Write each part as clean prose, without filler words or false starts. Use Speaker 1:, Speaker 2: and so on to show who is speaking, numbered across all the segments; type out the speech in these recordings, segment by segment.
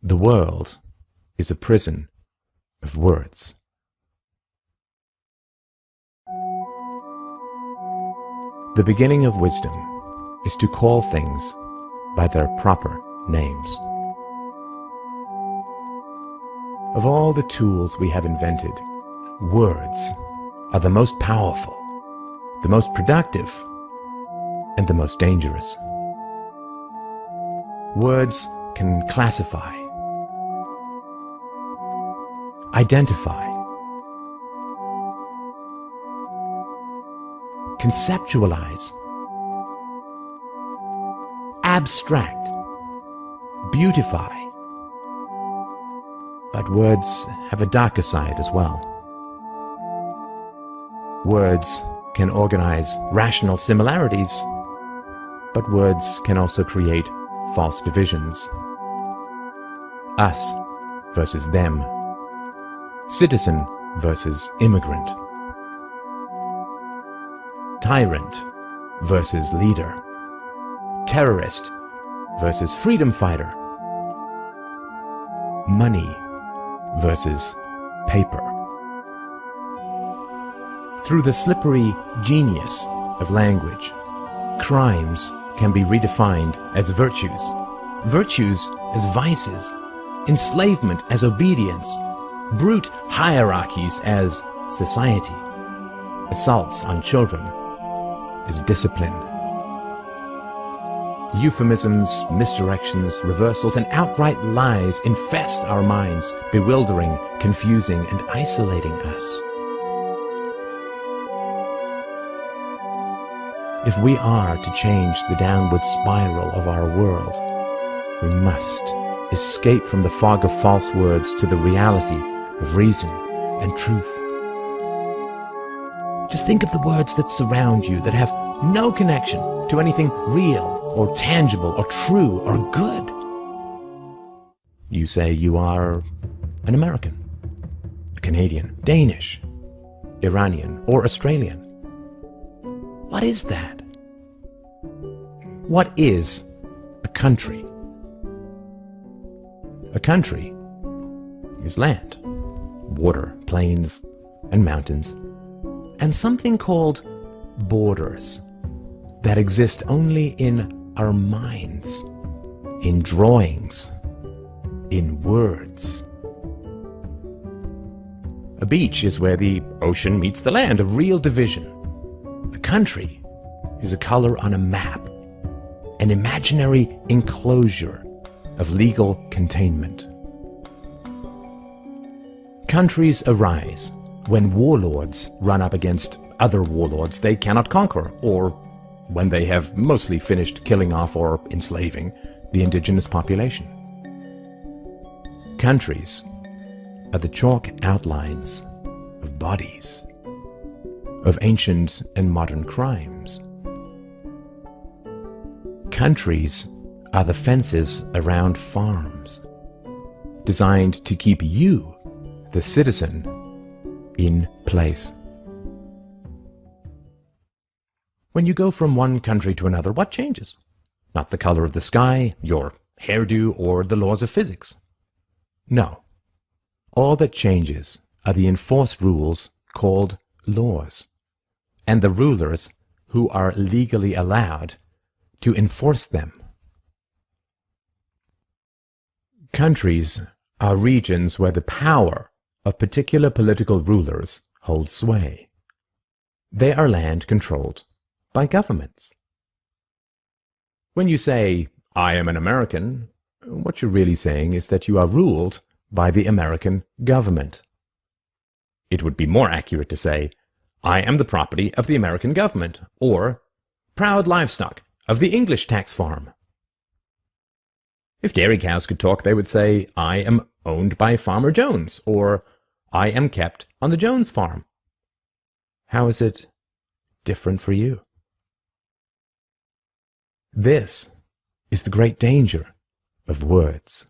Speaker 1: The world is a prison of words. The beginning of wisdom is to call things by their proper names. Of all the tools we have invented, words are the most powerful, the most productive, and the most dangerous. Words can classify, identify, conceptualize, abstract, beautify. But words have a darker side as well. Words can organize rational similarities, but words can also create false divisions. Us versus them. Citizen versus immigrant. Tyrant versus leader. Terrorist versus freedom fighter. Money versus paper. Through the slippery genius of language, crimes can be redefined as virtues, virtues as vices, enslavement as obedience, brute hierarchies as society, assaults on children as discipline. Euphemisms, misdirections, reversals, and outright lies infest our minds, bewildering, confusing, and isolating us. If we are to change the downward spiral of our world, we must escape from the fog of false words to the reality of reason and truth. Just think of the words that surround you that have no connection to anything real or tangible or true or good. You say you are an American, a Canadian, Danish, Iranian, or Australian. What is that? What is a country? A country is land, water, plains, and mountains, and something called borders that exist only in our minds, in drawings, in words. A beach is where the ocean meets the land, a real division. A country is a color on a map, an imaginary enclosure of legal containment. Countries arise when warlords run up against other warlords they cannot conquer, or when they have mostly finished killing off or enslaving the indigenous population. Countries are the chalk outlines of bodies, of ancient and modern crimes. Countries are the fences around farms, designed to keep you, the citizen, in place. When you go from one country to another, what changes? Not the color of the sky, your hairdo, or the laws of physics. No. All that changes are the enforced rules called laws, and the rulers who are legally allowed to enforce them. Countries are regions where the power of particular political rulers holds sway. They are land controlled by governments. When you say, "I am an American," what you're really saying is that you are ruled by the American government. It would be more accurate to say, "I am the property of the American government," or "proud livestock of the English tax farm." If dairy cows could talk, they would say, "I am owned by Farmer Jones," or "I am kept on the Jones farm." How is it different for you? This is the great danger of words.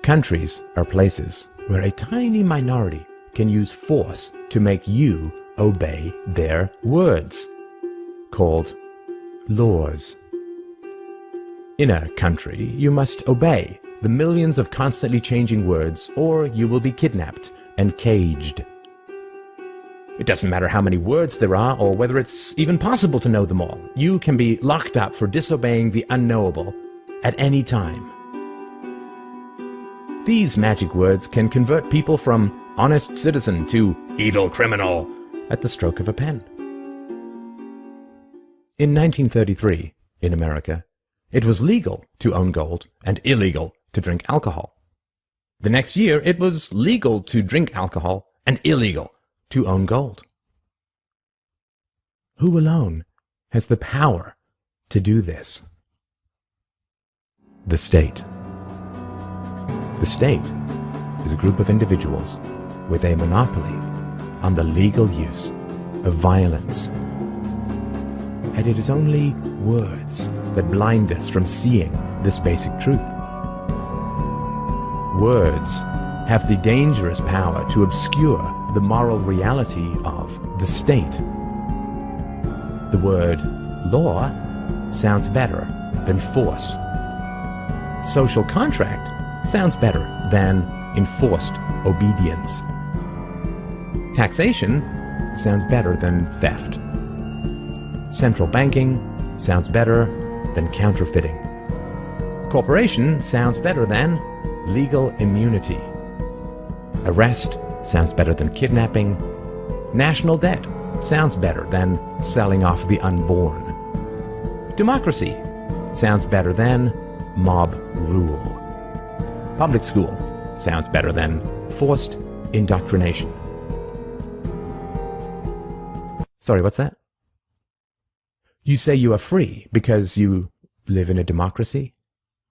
Speaker 1: Countries are places where a tiny minority can use force to make you obey their words, called laws. In a country, you must obey the millions of constantly changing words, or you will be kidnapped and caged. It doesn't matter how many words there are, or whether it's even possible to know them all. You can be locked up for disobeying the unknowable at any time. These magic words can convert people from honest citizen to evil criminal at the stroke of a pen. In 1933, in America, it was legal to own gold and illegal to drink alcohol. The next year, it was legal to drink alcohol and illegal to own gold. Who alone has the power to do this? The state. The state is a group of individuals with a monopoly on the legal use of violence. And it is only words that blind us from seeing this basic truth. Words have the dangerous power to obscure the moral reality of the state. The word law sounds better than force. Social contract sounds better than enforced obedience. Taxation sounds better than theft. Central banking sounds better than counterfeiting. Corporation sounds better than legal immunity. Arrest sounds better than kidnapping. National debt sounds better than selling off the unborn. Democracy sounds better than mob rule. Public school sounds better than forced indoctrination. Sorry, what's that? You say you are free because you live in a democracy?